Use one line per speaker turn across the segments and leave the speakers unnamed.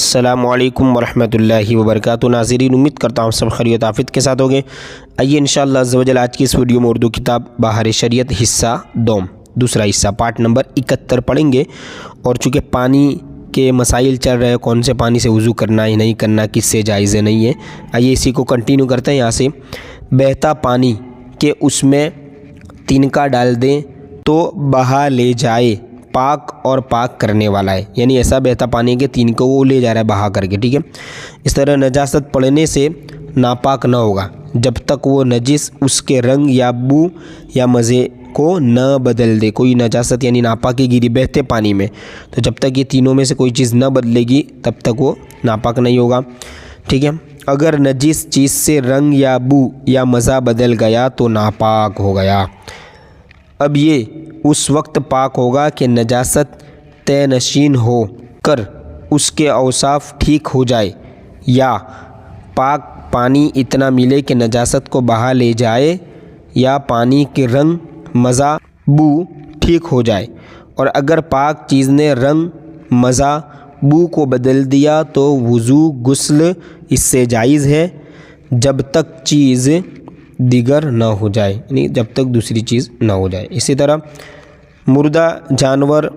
अस्सलामुअलैकुम वरहमतुल्लाहि वबरकातुहू। नाज़रीन, उम्मीद करता हूँ सब खैरियत आफियत के साथ होंगे। आइए इंशाअल्लाह अज़्ज़ व जल आज की इस वीडियो में उर्दू किताब बाहर शरीयत हिस्सा दोम दूसरा हिस्सा पार्ट नंबर 71 पढ़ेंगे। और चूँकि पानी के मसाइल चल रहे हैं, कौन से पानी से वज़ू करना है नहीं करना, किससे जायज़ है नहीं है, आइए इसी को कंटिन्यू करते हैं। यहाँ से बहता पानी के उसमें तिनका डाल दें तो बहा ले जाए, पाक और पाक करने वाला है। यानी ऐसा बहता पानी के तीन को वो ले जा रहा है बहा करके, ठीक है। इस तरह नजासत पड़ने से नापाक न होगा जब तक वो नजिस उसके रंग या बू या मज़े को न बदल दे। कोई नजासत यानी नापाकी गिरी बहते पानी में, तो जब तक ये तीनों में से कोई चीज़ न बदलेगी तब तक वो नापाक नहीं होगा, ठीक है। अगर नजिस चीज़ से रंग या बू या मज़ा बदल गया तो नापाक हो गया। अब ये उस वक्त पाक होगा कि नजासत तय नशीन हो कर उसके औसाफ ठीक हो जाए, या पाक पानी इतना मिले कि नजासत को बहा ले जाए, या पानी के रंग मज़ा बू ठीक हो जाए। और अगर पाक चीज़ ने रंग मज़ा बू को बदल दिया तो वज़ू गुस्ल इससे जायज़ है जब तक चीज़ दिगर न हो जाए, यानी जब तक दूसरी चीज़ न हो जाए। इसी तरह मुर्दा जानवर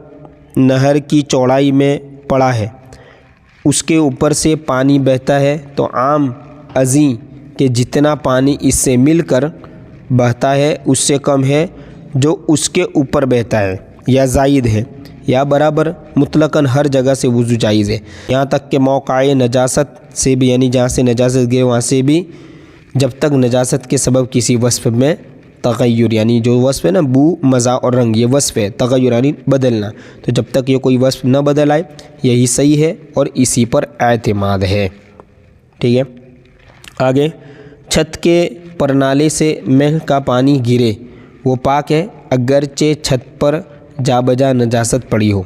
नहर की चौड़ाई में पड़ा है, उसके ऊपर से पानी बहता है तो आम अज़ी के जितना पानी इससे मिलकर बहता है उससे कम है जो उसके ऊपर बहता है, या ज़ायद है या बराबर, मुतलकन हर जगह से वज़ू जायज़ है। यहाँ तक कि मौक़ाए नजासत से भी, यानी जहाँ से नजासत गिरे वहाँ से भी, जब तक नजासत के सबब किसी वस्फ़ में तग़य्युर, यानी जो वस्फ़ है ना बू मज़ा और रंग, ये वस्फ़ है, तग़य्युर यानी बदलना, तो जब तक ये कोई वस्फ़ न बदल आए यही सही है और इसी पर एतमाद है, ठीक है। आगे, छत के परनाले से मेह का पानी गिरे वो पाक है अगरचे छत पर जा बजा नजासत पड़ी हो।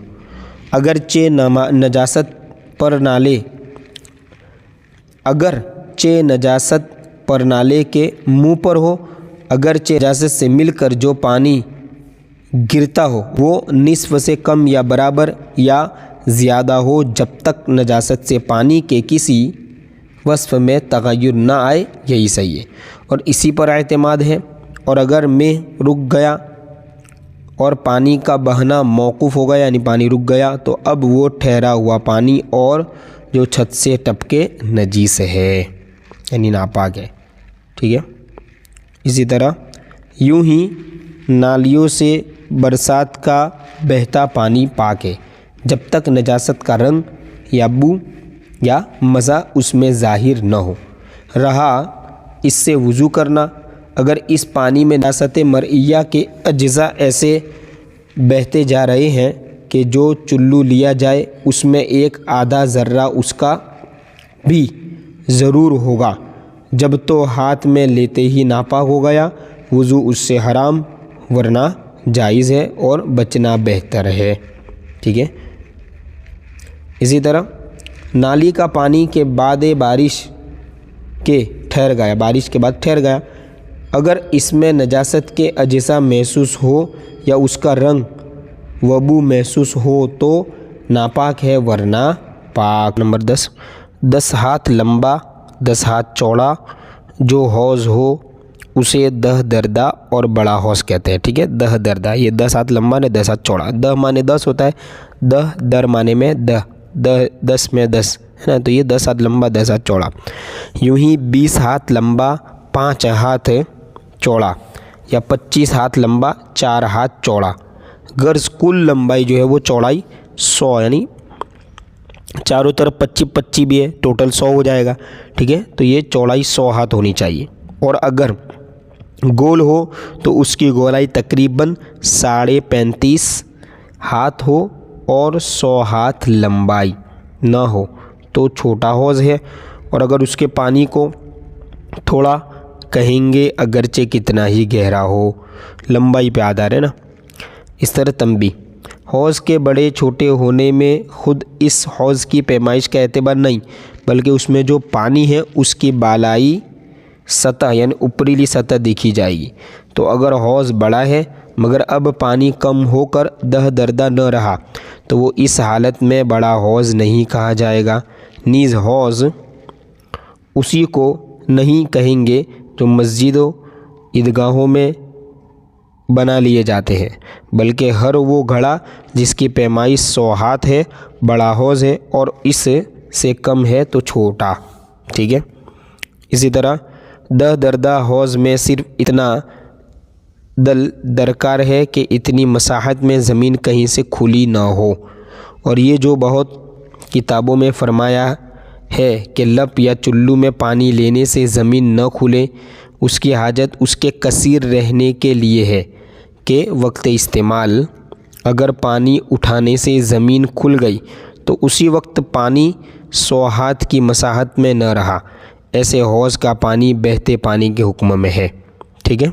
अगरचे नजासत परनाले अगरचे नजासत परनाले के मुँह पर हो, अगरचे नजासत से मिलकर जो पानी गिरता हो वो निस्फ़ से कम या बराबर या ज़्यादा हो, जब तक नजासत से पानी के किसी वस्फ़ में तग़य्युर न आए, यही सही है और इसी पर एतमाद है। और अगर मेह रुक गया और पानी का बहना मौकूफ़ हो गया, यानी पानी रुक गया, तो अब वो ठहरा हुआ पानी और जो छत से टपके नजीस है, यानी नापाक है, ठीक है। इसी तरह यूं ही नालियों से बरसात का बहता पानी पाक है जब तक नजासत का रंग या बू या मज़ा उसमें ज़ाहिर न हो। रहा इससे वज़ू करना, अगर इस पानी में नजासत मरइया के अज्ज़ा ऐसे बहते जा रहे हैं कि जो चुल्लू लिया जाए उसमें एक आधा ज़र्रा उसका भी ज़रूर होगा, जब तो हाथ में लेते ही नापाक हो गया, वज़ू उससे हराम वरना जायज़ है और बचना बेहतर है, ठीक है। इसी तरह नाली का पानी के बाद बारिश के ठहर गया, बारिश के बाद ठहर गया, अगर इसमें नजासत के अज्ज़ा महसूस हो या उसका रंग वबू महसूस हो तो नापाक है वरना पाक। नंबर 10 हाथ लंबा 10 हाथ चौड़ा जो हौज़ हो उसे दह दर्दा और बड़ा हौज़ कहते हैं, ठीक है। दह दर्दा, ये 10 हाथ लंबा ने 10 हाथ चौड़ा, दह माने 10 होता है, दह दर माने में दह 10 में 10 है ना, तो ये 10 हाथ लंबा 10 हाथ चौड़ा। यूं ही 20 हाथ लंबा 5 हाथ चौड़ा, या 25 हाथ लंबा 4 हाथ चौड़ा। गर्ज कुल लंबाई जो है वो चौड़ाई 100, यानी चारों तरफ 25-25 भी है, टोटल 100 हो जाएगा, ठीक है। तो ये चौड़ाई 100 हाथ होनी चाहिए। और अगर गोल हो तो उसकी गोलाई तकरीबन 35.5 हाथ हो और 100 हाथ लंबाई न हो तो छोटा हौज़ है। और अगर उसके पानी को थोड़ा कहेंगे अगरचे कितना ही गहरा हो, लंबाई पे आधार है ना। इस तरह तंबी, हौज़ के बड़े छोटे होने में ख़ुद इस हौज़ की पैमाइश का एतबार नहीं, बल्कि उसमें जो पानी है उसकी बालाई सतह यानी ऊपरीली सतह देखी जाएगी। तो अगर हौज़ बड़ा है मगर अब पानी कम होकर दह दर्दा न रहा तो वो इस हालत में बड़ा हौज़ नहीं कहा जाएगा, नीज हौज उसी को नहीं कहेंगे जो मस्जिदों ईदगाहों में बना लिए जाते हैं, बल्कि हर वो घड़ा जिसकी पैमाइश 100 हाथ है बड़ा हौज है और इससे कम है तो छोटा। ठीक है। इसी तरह 10 दरदा हौज में सिर्फ इतना दल दरकार है कि इतनी मसाहत में ज़मीन कहीं से खुली ना हो। और ये जो बहुत किताबों में फरमाया है कि लप या चुल्लू में पानी लेने से ज़मीन न खुले, उसकी हाजत उसके कसीर रहने के लिए है कि वक्त इस्तेमाल अगर पानी उठाने से ज़मीन खुल गई तो उसी वक्त पानी 100 हाथ की मसाहत में न रहा। ऐसे हौज़ का पानी बहते पानी के हुक्म में है। ठीक है।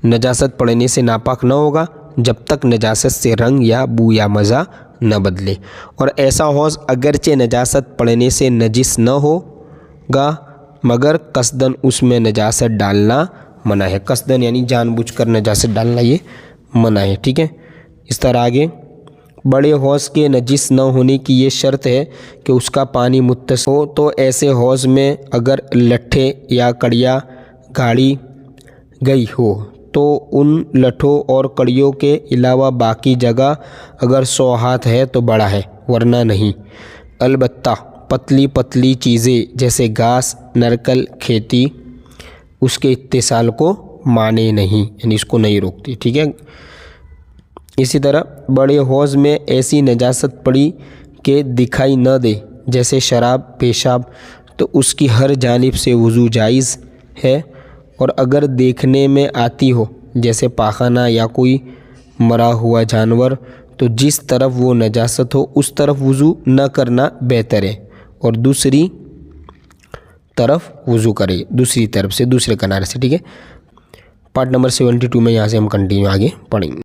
नजासत पड़ने से नापाक न होगा जब तक नजासत से रंग या बू या मज़ा न बदले। और ऐसा हौज़ अगरचे नजासत पड़ने से नजिस न होगा मगर कसदन उसमें नजासत डालना मना है। कसदन यानी जानबूझकर नजासत डालना ये मना है। ठीक है। इस तरह आगे बड़े हौज़ के नजिस न होने की ये शर्त है कि उसका पानी मुत्तसिल हो। तो ऐसे हौज़ में अगर लट्ठे या कड़िया गाड़ी गई हो तो उन लट्ठों और कड़ियों के अलावा बाकी जगह अगर 100 हाथ है तो बड़ा है वरना नहीं। अलबत्ता पतली पतली चीज़ें जैसे घास नरकल खेती उसके इत्तिसाल को माने नहीं, यानी इसको नहीं रोकती। ठीक है। इसी तरह बड़े हौज़ में ऐसी नजासत पड़ी कि दिखाई न दे जैसे शराब पेशाब तो उसकी हर जानिब से वज़ू जायज़ है। और अगर देखने में आती हो जैसे पाखाना या कोई मरा हुआ जानवर तो जिस तरफ वो नजासत हो उस तरफ वज़ू न करना बेहतर है और दूसरी तरफ वज़ू करे, दूसरी तरफ से दूसरे किनारे से। ठीक है। पार्ट नंबर 72 में यहाँ से हम कंटिन्यू आगे पढ़ेंगे।